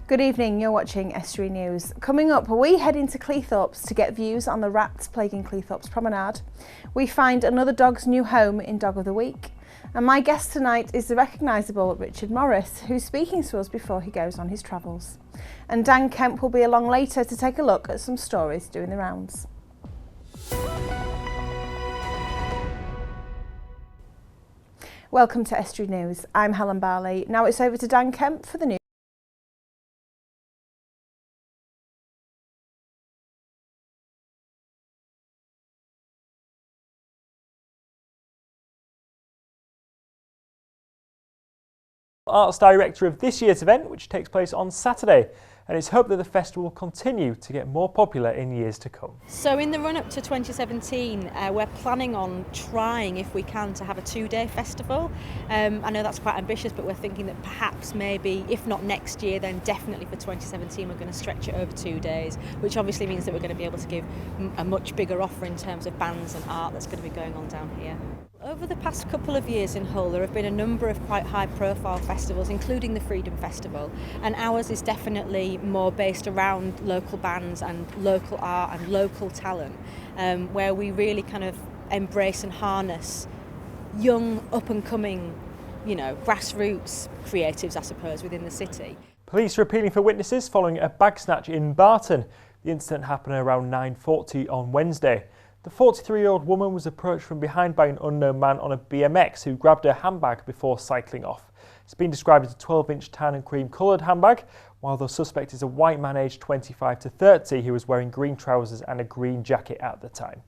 Good evening, you're watching Estuary News. Coming up, we head into Cleethorpes to get views on the rats plaguing Cleethorpes Promenade. We find another dog's new home in Dog of the Week. And my guest tonight is the recognisable Richard Morris, who's speaking to us before he goes on his travels. And Dan Kemp will be along later to take a look at some stories doing the rounds. Welcome to Estuary News. I'm Helen Barley. Now it's over to Dan Kemp for the news. Arts director of this year's event, which takes place on Saturday, and it's hoped that the festival will continue to get more popular in years to come. So in the run-up to 2017, we're planning on trying, if we can, to have a two-day festival. I know that's quite ambitious, but we're thinking that perhaps maybe, if not next year, then definitely for 2017 we're going to stretch it over 2 days, which obviously means that we're going to be able to give a much bigger offer in terms of bands and art that's going to be going on down here. Over the past couple of years in Hull, there have been a number of quite high-profile festivals, including the Freedom Festival, and ours is definitely more based around local bands and local art and local talent, where we really kind of embrace and harness young, up-and-coming, grassroots creatives, I suppose, within the city. Police are appealing for witnesses following a bag snatch in Barton. The incident happened around 9:40 on Wednesday. The 43-year-old woman was approached from behind by an unknown man on a BMX who grabbed her handbag before cycling off. It's been described as a 12-inch tan and cream coloured handbag, while the suspect is a white man aged 25 to 30 who was wearing green trousers and a green jacket at the time.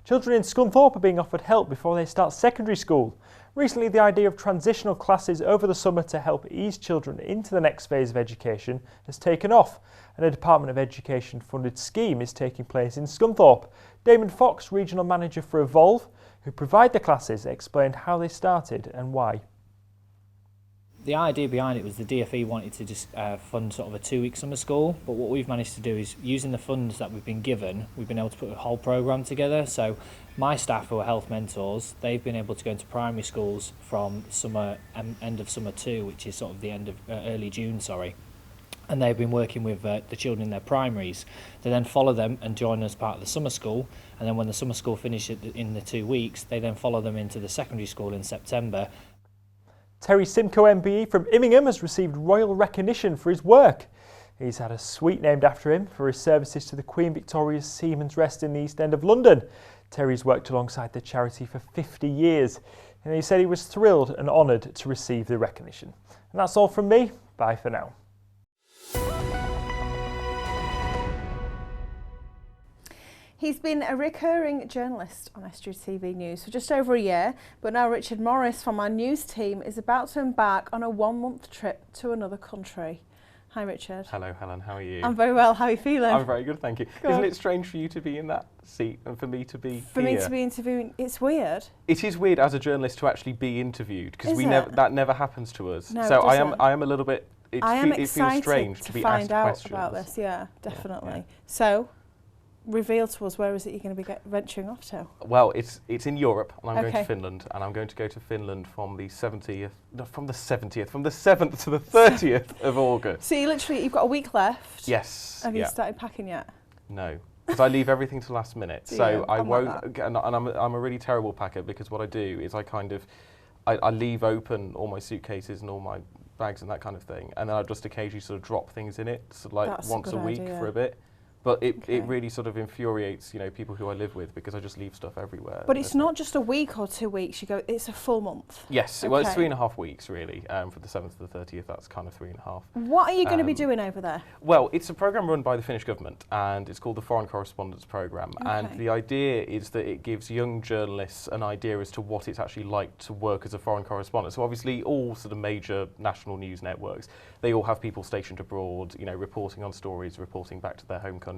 Children in Scunthorpe are being offered help before they start secondary school. Recently, the idea of transitional classes over the summer to help ease children into the next phase of education has taken off, and a Department of Education funded scheme is taking place in Scunthorpe. Damon Fox, Regional Manager for Evolve, who provide the classes, explained how they started and why. The idea behind it was the DfE wanted to just fund sort of a 2-week summer school, but what we've managed to do is, using the funds that we've been given, we've been able to put a whole programme together. So my staff, who are health mentors, they've been able to go into primary schools from summer, end of summer 2, which is sort of the end of early June, and they've been working with the children in their primaries. They then follow them and join as part of the summer school, and then when the summer school finishes in the 2 weeks, they then follow them into the secondary school in September. Terry Simcoe MBE from Immingham has received royal recognition for his work. He's had a suite named after him for his services to the Queen Victoria's Seamen's Rest in the East End of London. Terry's worked alongside the charity for 50 years, and he said he was thrilled and honoured to receive the recognition. And that's all from me. Bye for now. He's been a recurring journalist on Estuary TV News for just over a year, but now Richard Morris from our news team is about to embark on a 1-month trip to another country. Hi Richard. Hello Helen, how are you? I'm very well, how are you feeling? I'm very good, thank you. Good. Isn't it strange for you to be in that seat and for me to be For here? me to be interviewing, it's weird. It is weird as a journalist to actually be interviewed, because that never happens to us. No, so it I am a little bit, it feels strange to be find asked out questions. about this, yeah, definitely. Yeah. So, reveal to us, where is it you're going to be venturing off to? Well, it's in Europe, and I'm going Okay. to Finland, and I'm going to go to Finland from the 7th to the 30th of August. So you've got a week left. Yes. Have you started packing yet? No, because I leave everything to last minute. Do So you? I I'm like won't, that. and I'm a really terrible packer, because what I do is I leave open all my suitcases and all my bags and that kind of thing, and then I just occasionally sort of drop things in it, so That's a once a good week idea. for a bit. But it Okay. really sort of infuriates, people who I live with, because I just leave stuff everywhere. But it's not just a week or 2 weeks, it's a full month. Yes, well, it's Okay. 3.5 weeks really. For the 7th to the 30th, that's kind of 3.5. What are you going to be doing over there? Well, it's a programme run by the Finnish government, and it's called the Foreign Correspondence Programme. And Okay. the idea is that it gives young journalists an idea as to what it's actually like to work as a foreign correspondent. So obviously all sort of major national news networks, they all have people stationed abroad, reporting on stories, reporting back to their home country.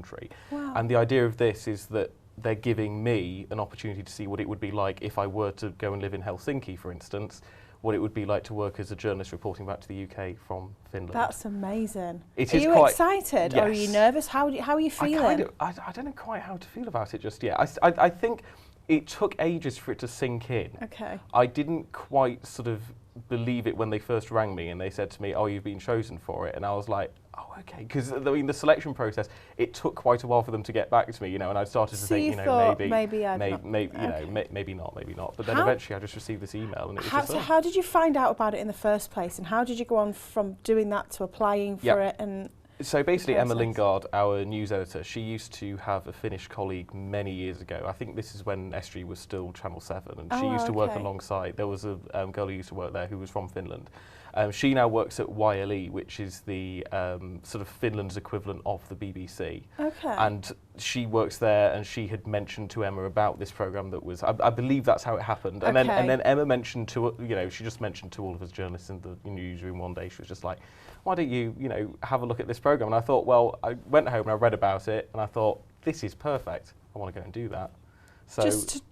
Wow. And the idea of this is that they're giving me an opportunity to see what it would be like if I were to go and live in Helsinki, for instance, what it would be like to work as a journalist reporting back to the UK from Finland. That's amazing. It Are is you quite excited or are you Yes. nervous? How are you feeling? I don't know quite how to feel about it just yet. I think it took ages for it to sink in. Okay. I didn't quite sort of believe it when they first rang me and they said to me, "Oh, you've been chosen for it," and I was like, "Oh, okay," because I mean the selection process, it took quite a while for them to get back to me, you know, and I started to think, you know, maybe not, but then eventually I just received this email and it was just so how did you find out about it in the first place, and how did you go on from doing that to applying for it? And so basically Emma Lingard, our news editor, she used to have a Finnish colleague many years ago. I think this is when Estuary was still Channel 7, and she used to work alongside, there was a girl who used to work there who was from Finland. She now works at YLE, which is the sort of Finland's equivalent of the BBC. Okay. And she works there, and she had mentioned to Emma about this programme that was, I believe that's how it happened. And then Emma mentioned to, you know, she just mentioned to all of us journalists in the newsroom one day, she was just like, "Why don't you, you know, have a look at this programme?" And I thought, well, I went home and I read about it, and I thought, this is perfect. I want to go and do that. So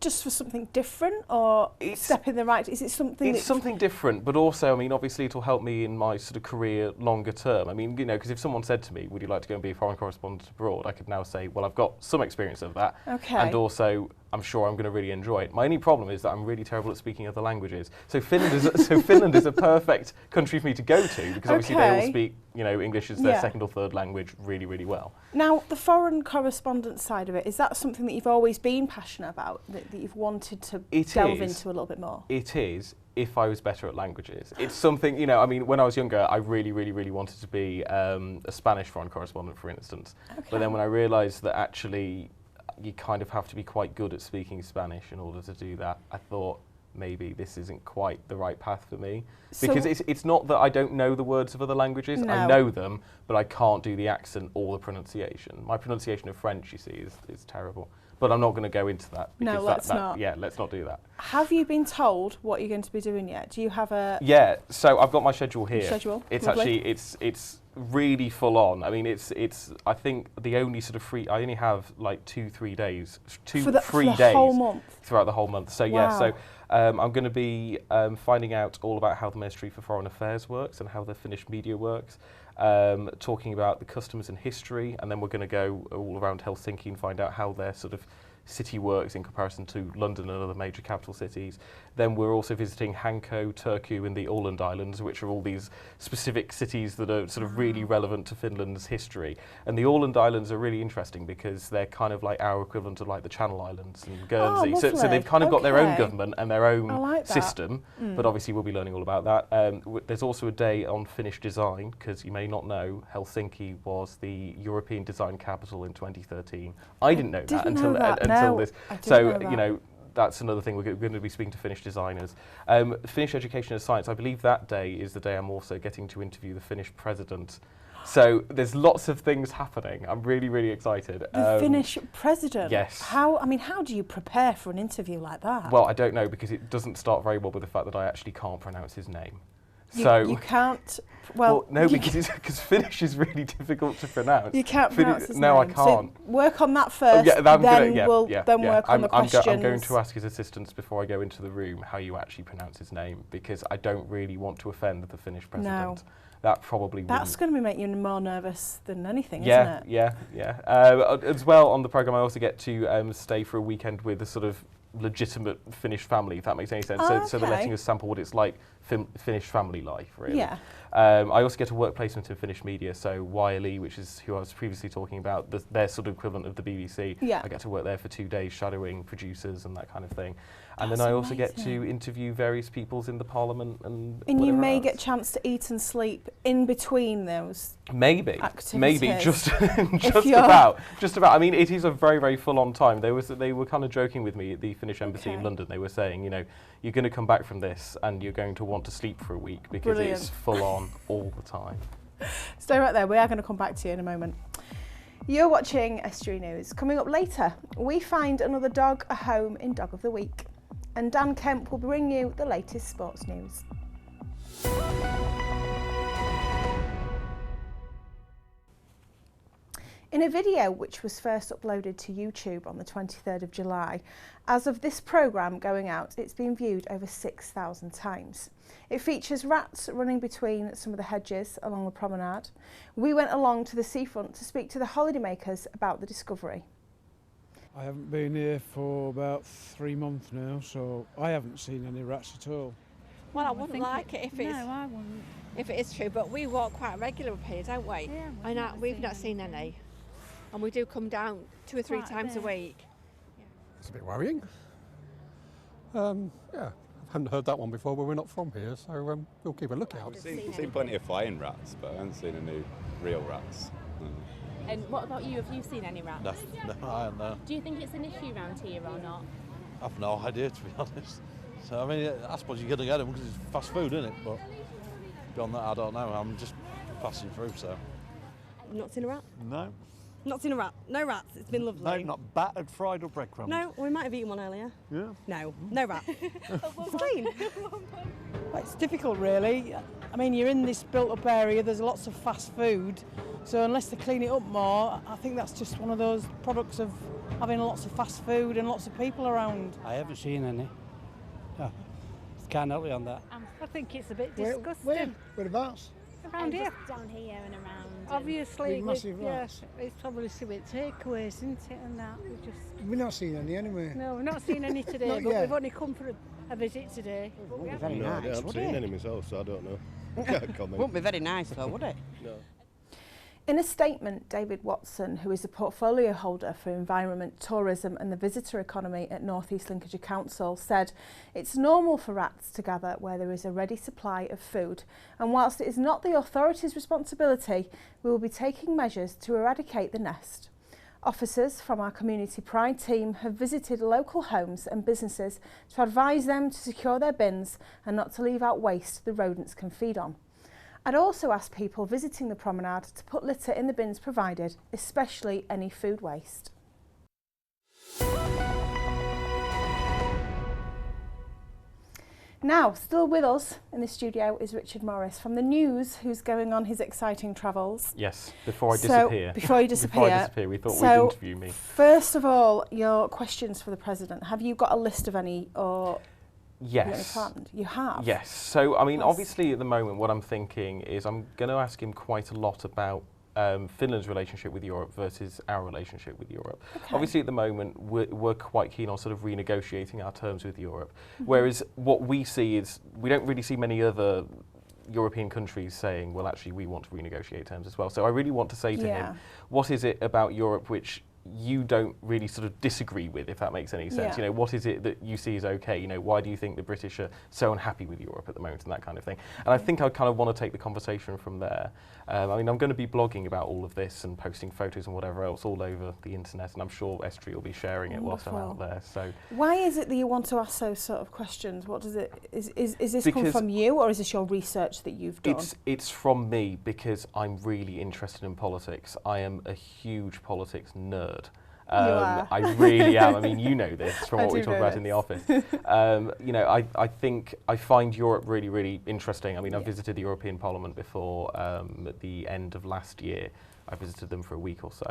just for something different, or step in the right? Is it something? It's something different, but also, I mean, obviously, it'll help me in my sort of career longer term. I mean, you know, because if someone said to me, "Would you like to go and be a foreign correspondent abroad?" I could now say, "Well, I've got some experience of that, and also I'm sure I'm going to really enjoy it." My only problem is that I'm really terrible at speaking other languages. So Finland is a perfect country for me to go to because obviously they all speak, you know, English as their second or third language really, really well. Now, the foreign correspondence side of it, is that something that you've always been passionate about, that you've wanted to delve into a little bit more? It is, if I was better at languages. It's something, you know, I mean, when I was younger, I really, really, really wanted to be a Spanish foreign correspondent, for instance. But then when I realised that actually you kind of have to be quite good at speaking Spanish in order to do that, I thought maybe this isn't quite the right path for me. Because it's not that I don't know the words of other languages, I know them, but I can't do the accent or the pronunciation. My pronunciation of French, you see, is terrible. But I'm not going to go into that. No, let's not. Yeah, let's not do that. Have you been told what you're going to be doing yet? Do you have a... Yeah, so I've got my schedule here. It's Lovely. actually, it's really full on. I mean, it's I think the only sort of free, I only have like 2-3 days, for the whole month? Throughout the whole month. So yeah, so I'm going to be finding out all about how the Ministry for Foreign Affairs works and how the Finnish media works, talking about the customs and history, and then we're going to go all around Helsinki and find out how their sort of city works in comparison to London and other major capital cities. Then we're also visiting Hanko, Turku and the Åland Islands, which are all these specific cities that are sort of really relevant to Finland's history. And the Åland Islands are really interesting because they're kind of like our equivalent of like the Channel Islands and Guernsey. So they've kind of got their own government and their own system, but obviously we'll be learning all about that. There's also a day on Finnish design, because you may not know, Helsinki was the European design capital in 2013. I didn't know that until this. So, you know, that's another thing. We're going to be speaking to Finnish designers. Finnish Education and Science, I believe that day is the day I'm also getting to interview the Finnish president. So there's lots of things happening. I'm really, really excited. The Finnish president? Yes. How do you prepare for an interview like that? Well, I don't know, because it doesn't start very well with the fact that I actually can't pronounce his name. You can't. Well, no, because Finnish is really difficult to pronounce. You can't pronounce his name. No, I can't. So work on that first. Then work on the questions. I'm going to ask his assistants before I go into the room how you actually pronounce his name, because I don't really want to offend the Finnish president. No. That probably That's going to make you more nervous than anything, isn't it? Yeah. As well, on the programme, I also get to stay for a weekend with a sort of legitimate Finnish family, if that makes any sense. So they're letting us sample what it's like Finnish family life, really. Yeah. I also get a work placement in Finnish media, so YLE, which is who I was previously talking about, their sort of equivalent of the BBC. Yeah. I get to work there for 2 days, shadowing producers and that kind of thing. And then I also get to interview various peoples in the Parliament and you may get a chance to eat and sleep in between those activities. Maybe just about. I mean, it is a very, very full-on time. They were kind of joking with me at the Finnish embassy in London. They were saying, you know, you're going to come back from this and you're going to want to sleep for a week because it's full-on all the time. Stay right there. We are going to come back to you in a moment. You're watching Estuary News. Coming up later, we find another dog a home in Dog of the Week. And Dan Kemp will bring you the latest sports news. In a video which was first uploaded to YouTube on the 23rd of July, as of this programme going out, it's been viewed over 6,000 times. It features rats running between some of the hedges along the promenade. We went along to the seafront to speak to the holidaymakers about the discovery. I haven't been here for about 3 months now, so I haven't seen any rats at all. Well, I wouldn't like it if it's... No, I wouldn't. If it is true, but we walk quite regular up here, don't we? Yeah, And we've not seen any. And we do come down 2 or 3 times a week. It's a bit worrying. Yeah, I haven't heard that one before, but we're not from here, so we'll keep a lookout. I've seen plenty of flying rats, but I haven't seen any real rats. And what about you? Have you seen any rats? No, I don't know. Do you think it's an issue around here or not? I've no idea, to be honest. So, I mean, I suppose you're going to get them because it's fast food, isn't it? But beyond that, I don't know. I'm just passing through, so. Not seen a rat? No. Not seen a rat. No rats. It's been lovely. No, not battered, fried or breadcrumbs. No, we might have eaten one earlier. Yeah. No rat. It's clean. Well, it's difficult, really. I mean, you're in this built-up area, there's lots of fast food, so unless they clean it up more, I think that's just one of those products of having lots of fast food and lots of people around. I haven't seen any. No, can't help you on that. I think it's a bit disgusting. Whereabouts? Around here. Down here and around. Obviously, massive rats. yes, it's probably some takeaways, isn't it, and that. We've not seen any anyway. No, we've not seen any today, Not but yet. we've only come for a visit today. It wouldn't be very nice, I haven't would seen it? any myself, so I don't know. Can't comment. Wouldn't be very nice though, would it? No. In a statement, David Watson, who is a portfolio holder for environment, tourism and the visitor economy at North East Lincolnshire Council, said it's normal for rats to gather where there is a ready supply of food, and whilst it is not the authorities' responsibility, we will be taking measures to eradicate the nest. Officers from our Community Pride team have visited local homes and businesses to advise them to secure their bins and not to leave out waste the rodents can feed on. I'd also ask people visiting the promenade to put litter in the bins provided, especially any food waste. Now, still with us in the studio is Richard Morris from the news, who's going on his exciting travels. Yes, before I disappear. Before you disappear. Before I disappear, we thought we'd interview me. First of all, your questions for the President. Have you got a list of any, or Yes. planned? You have? Yes. So, I mean, obviously at the moment what I'm thinking is I'm going to ask him quite a lot about Finland's relationship with Europe versus our relationship with Europe. Okay. Obviously at the moment we're quite keen on sort of renegotiating our terms with Europe, whereas what we see is we don't really see many other European countries saying, well, actually we want to renegotiate terms as well. So I really want to say to him, what is it about Europe which you don't really sort of disagree with, if that makes any sense? You know, what is it that you see as okay? You know, why do you think the British are so unhappy with Europe at the moment and that kind of thing? And I think I kind of want to take the conversation from there. I mean, I'm going to be blogging about all of this and posting photos and whatever else all over the internet, and I'm sure Estuary will be sharing it whilst I'm out there. So, why is it that you want to ask those sort of questions? What does it is this come from you, or is this your research that you've done? It's from me because I'm really interested in politics. I am a huge politics nerd. I really am. I mean, you know this from what we talk about in the office. You know, I think I find Europe really, really interesting. I mean, I visited the European Parliament before at the end of last year. I visited them for a week or so,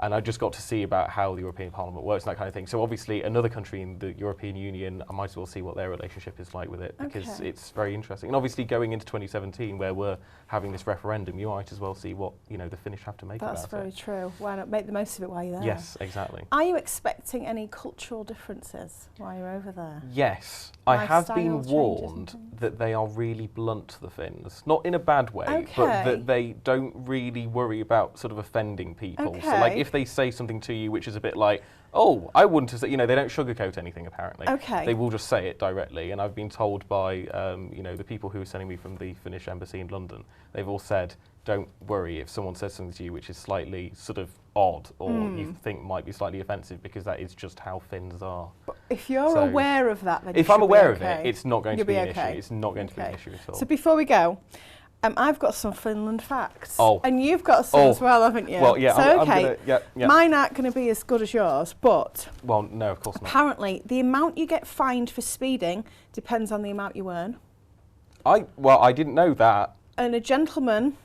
and I just got to see about how the European Parliament works and that kind of thing. So obviously another country in the European Union, I might as well see what their relationship is like with it, because it's very interesting. And obviously going into 2017 where we're having this referendum, you might as well see what, you know, the Finnish have to make about it. That's very true. Why not make the most of it while you're there? Yes, exactly. Are you expecting any cultural differences while you're over there? Yes. I have been warned that they are really blunt, the Finns. Not in a bad way, but that they don't really worry about sort of offending people. So like if they say something to you which is a bit like, oh, I wouldn't have said, you know, they don't sugarcoat anything apparently. They will just say it directly. And I've been told by, you know, the people who are sending me from the Finnish embassy in London, they've all said, don't worry if someone says something to you which is slightly sort of odd or you think might be slightly offensive, because that is just how Finns are. But if you're aware of that, then if I'm aware of it, it's not going to be an issue. It's not going to be an issue at all. So before we go, I've got some Finland facts. Oh. And you've got some as well, haven't you? Well, yeah. So, I'm gonna, mine aren't going to be as good as yours, but... Well, no, of course not. Apparently, the amount you get fined for speeding depends on the amount you earn. Well, I didn't know that. And a gentleman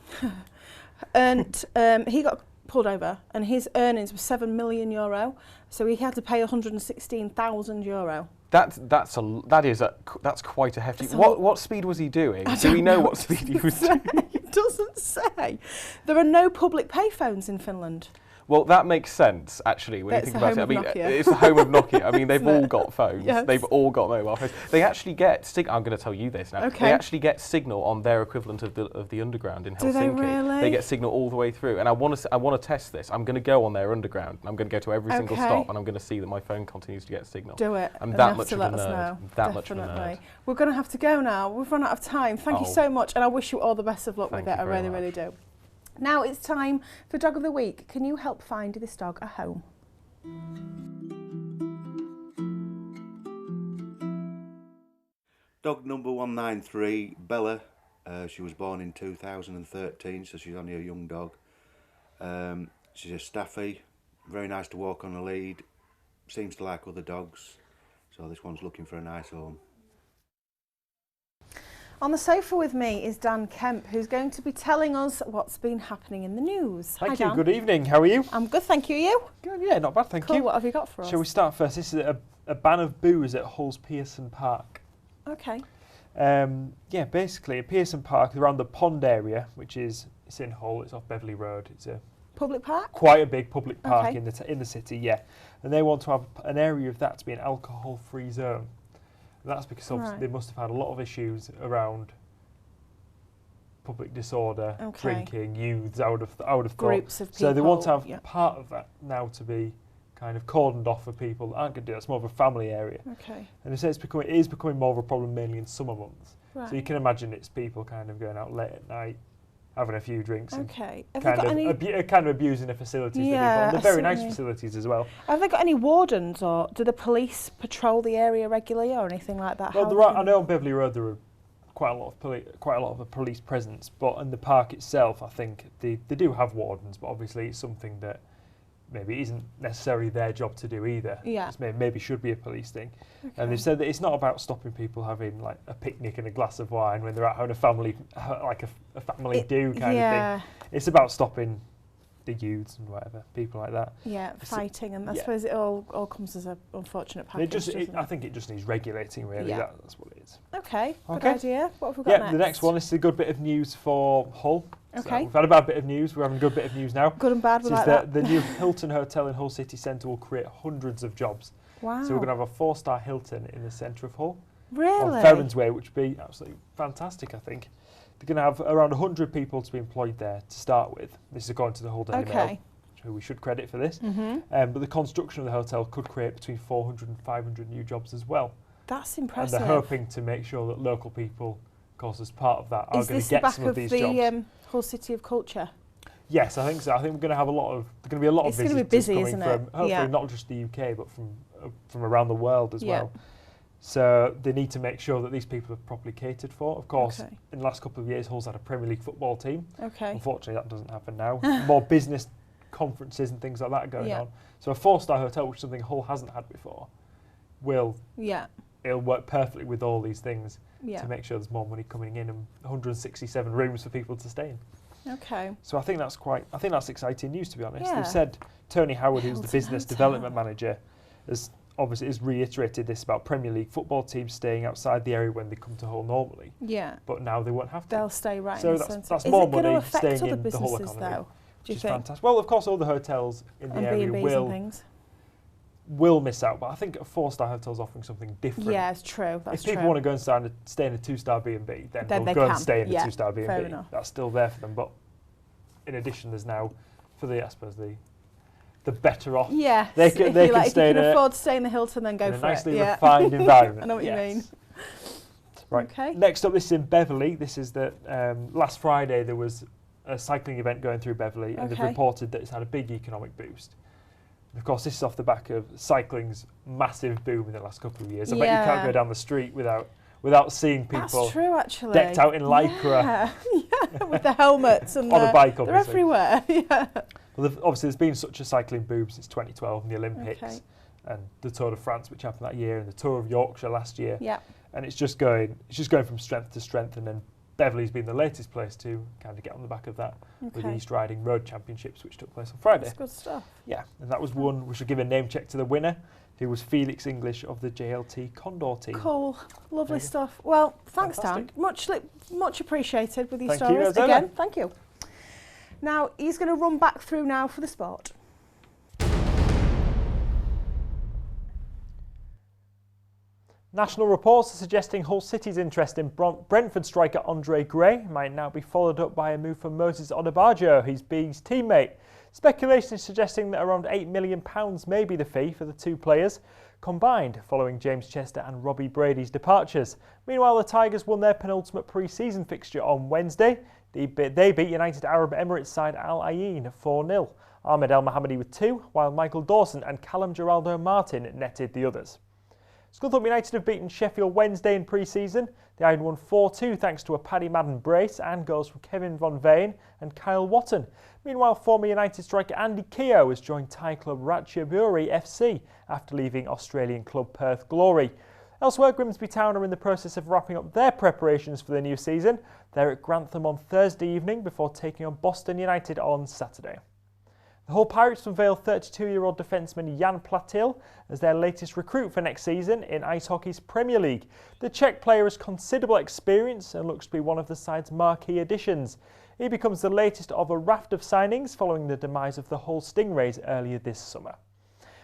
earned... he got pulled over, and his earnings were €7 million, so he had to pay €116,000. That's quite a hefty. What speed was he doing? Do we know what speed he was doing? It doesn't say. There are no public payphones in Finland. Well, that makes sense, actually, when you think about it. I mean, it's the home of Nokia. I mean, they've all got phones. Yes. They've all got mobile phones. They actually get I'm going to tell you this now. Okay. They actually get signal on their equivalent of the underground in Helsinki. Do they really? They get signal all the way through. And I want to test this. I'm going to go on their underground. And I'm going to go to every single stop, and I'm going to see that my phone continues to get signal. Do it. I'm that much of a nerd. That much of a nerd. We're going to have to go now. We've run out of time. Thank you so much, and I wish you all the best of luck with it. I really, really do. Now it's time for Dog of the Week. Can you help find this dog a home? Dog number 193, Bella. She was born in 2013, so she's only a young dog. She's a staffy, very nice to walk on a lead, seems to like other dogs, so this one's looking for a nice home. On the sofa with me is Dan Kemp, who's going to be telling us what's been happening in the news. Thank you. Dan. Good evening. How are you? I'm good, thank you. You? Good, yeah, not bad, thank you. Cool, what have you got for us? Shall we start first? This is a ban of booze at Hull's Pearson Park. Okay. Yeah, basically at Pearson Park, around the pond area, it's in Hull, it's off Beverley Road. It's a public park? Quite a big public park in the city, yeah. And they want to have an area of that to be an alcohol-free zone. And that's because obviously they must have had a lot of issues around public disorder, drinking, youths out of groups of people. So they want to have part of that now to be kind of cordoned off for people that aren't going to do it. It's more of a family area. Okay. And they say it is becoming more of a problem mainly in summer months. Right. So you can imagine it's people kind of going out late at night, having a few drinks, and kind of abusing the facilities. Yeah, they're very nice facilities as well. Have they got any wardens, or do the police patrol the area regularly, or anything like that? Well, I know on Beverley Road there are quite a lot of a police presence, but in the park itself, I think they do have wardens, but obviously it's something that maybe isn't necessarily their job to do either. Yeah. Maybe should be a police thing. Okay. And they've said that it's not about stopping people having like a picnic and a glass of wine when they're out having a family, like a family do kind of thing. It's about stopping the youths and whatever, people like that. Yeah, fighting, and I suppose it all comes as an unfortunate package. I think it just needs regulating, really. Yeah. That's what it is. Okay, good idea. What have we got next? The next one is a good bit of news for Hull. Okay. So we've had a bad bit of news, we're having a good bit of news now. Good and bad, we like that. The new Hilton Hotel in Hull City Centre will create hundreds of jobs. Wow. So we're going to have a 4-star Hilton in the centre of Hull. Really? On Ferrens Way, which would be absolutely fantastic, I think. They're going to have around 100 people to be employed there to start with. This is according to the Hull Daily Mail, who we should credit for this. But the construction of the hotel could create between 400 and 500 new jobs as well. That's impressive. And they're hoping to make sure that local people, of course, as part of that, are going to get some of these jobs. Is this the back of the Hull City of Culture? Yes, I think so. I think we're going to have a lot of visitors going to be busy, coming isn't from, hopefully not just the UK, but from around the world as well. So they need to make sure that these people are properly catered for. Of course, in the last couple of years, Hull's had a Premier League football team. Unfortunately, that doesn't happen now. More business conferences and things like that going on. So a 4-star hotel, which is something Hull hasn't had before, it'll work perfectly with all these things to make sure there's more money coming in and 167 rooms for people to stay in. Okay. So I think that's exciting news, to be honest. They've said Tony Howard, who's the business development manager, has reiterated this about Premier League football teams staying outside the area when they come to Hull normally. Yeah. But now they won't have to. They'll stay right in the centre. That's more money staying in the Hull economy. Though, do you think? Fantastic. Well, of course, all the hotels in the area will miss out, but I think a 4-star hotel is offering something different. Yeah, it's true. That's true. If people want to go and stay in a 2-star B&B, then they'll go and stay in a 2-star B&B. Fair enough. That's still there for them. But in addition, there's now, for the better off. Yeah, they can stay if you can afford to stay in the Hilton, then go for it. In a nicely refined environment. I know what you mean. Right. Okay. Next up, this is in Beverley. This is last Friday there was a cycling event going through Beverley, and they've reported that it's had a big economic boost. And of course, this is off the back of cycling's massive boom in the last couple of years. I bet you can't go down the street without seeing people decked out in lycra. Yeah, with the helmets and on a bike, obviously. They're everywhere. Yeah. Well, obviously, there's been such a cycling boom since 2012 and the Olympics and the Tour de France, which happened that year, and the Tour of Yorkshire last year. Yeah. And it's just going from strength to strength, and then Beverley's been the latest place to kind of get on the back of that with the East Riding Road Championships, which took place on Friday. That's good stuff. Yeah, and that was one. We should give a name check to the winner, who was Felix English of the JLT Condor team. Cool, lovely stuff. Well, thanks, Dan. Much appreciated with your stories again. Thank you. Now he's going to run back through now for the sport. National reports are suggesting Hull City's interest in Brentford striker Andre Gray might now be followed up by a move from Moses Odebajo, his B's teammate. Speculation is suggesting that around £8 million may be the fee for the two players combined following James Chester and Robbie Brady's departures. Meanwhile, the Tigers won their penultimate pre-season fixture on Wednesday. They beat United Arab Emirates side Al Ain 4-0. Ahmed El Mohammadi with 2, while Michael Dawson and Callum Geraldo Martin netted the others. Scunthorpe United have beaten Sheffield Wednesday in pre-season. The Iron won 4-2 thanks to a Paddy Madden brace and goals from Kevin Von Veen and Kyle Watton. Meanwhile, former United striker Andy Keogh has joined Thai club Ratchaburi FC after leaving Australian club Perth Glory. Elsewhere, Grimsby Town are in the process of wrapping up their preparations for the new season. They're at Grantham on Thursday evening before taking on Boston United on Saturday. The Hull Pirates unveil 32-year-old defenceman Jan Platil as their latest recruit for next season in ice hockey's Premier League. The Czech player has considerable experience and looks to be one of the side's marquee additions. He becomes the latest of a raft of signings following the demise of the Hull Stingrays earlier this summer.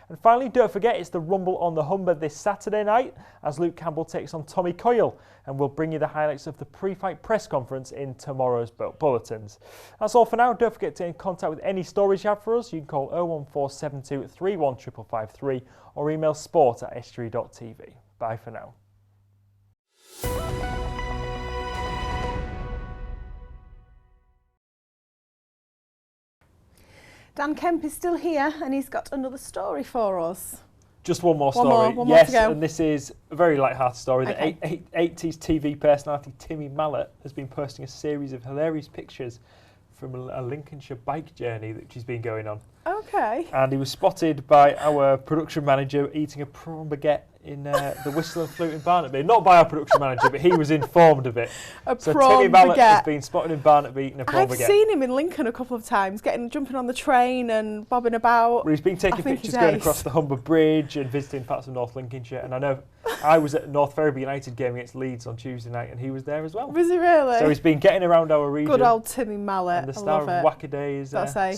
And finally, don't forget, it's the Rumble on the Humber this Saturday night as Luke Campbell takes on Tommy Coyle, and we'll bring you the highlights of the pre-fight press conference in tomorrow's bulletins. That's all for now. Don't forget to get in contact with any stories you have for us. You can call 01472 315553 or email sport@estuary.tv. Bye for now. Dan Kemp is still here and he's got another story for us. Just one more story. One more yes, to go. And this is a very light-hearted story. Okay. The 80s TV personality Timmy Mallett has been posting a series of hilarious pictures from a Lincolnshire bike journey that she's been going on. Okay. And he was spotted by our production manager eating a prawn baguette in the Whistle and Flute in Barnaby. Not by our production manager, but he was informed of it. So Timmy Mallett has been spotted in Barnaby eating a prawn baguette. I've seen him in Lincoln a couple of times, jumping on the train and bobbing about. Well, he's been taking pictures going across the Humber Bridge and visiting parts of North Lincolnshire. And I know I was at North Ferriby United game against Leeds on Tuesday night, and he was there as well. Was he really? So he's been getting around our region. Good old Timmy Mallett. And the star of Wackaday is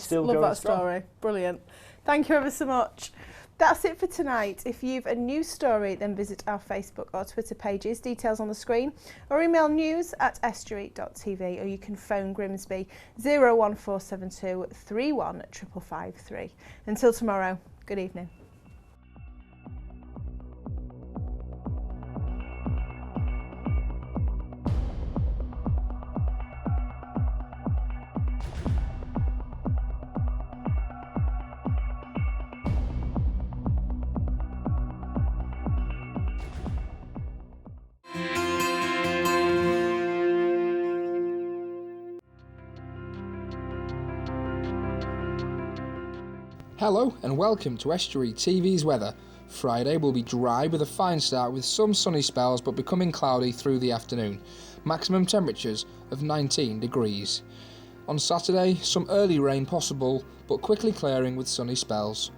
still Love going that strong. story. Brilliant. Thank you ever so much. That's it for tonight. If you've a news story, then visit our Facebook or Twitter pages, details on the screen, or email news@estuary.tv, or you can phone Grimsby 01472 315553. Until tomorrow, good evening. Hello and welcome to Estuary TV's weather. Friday will be dry with a fine start with some sunny spells but becoming cloudy through the afternoon. Maximum temperatures of 19 degrees. On Saturday, some early rain possible but quickly clearing with sunny spells.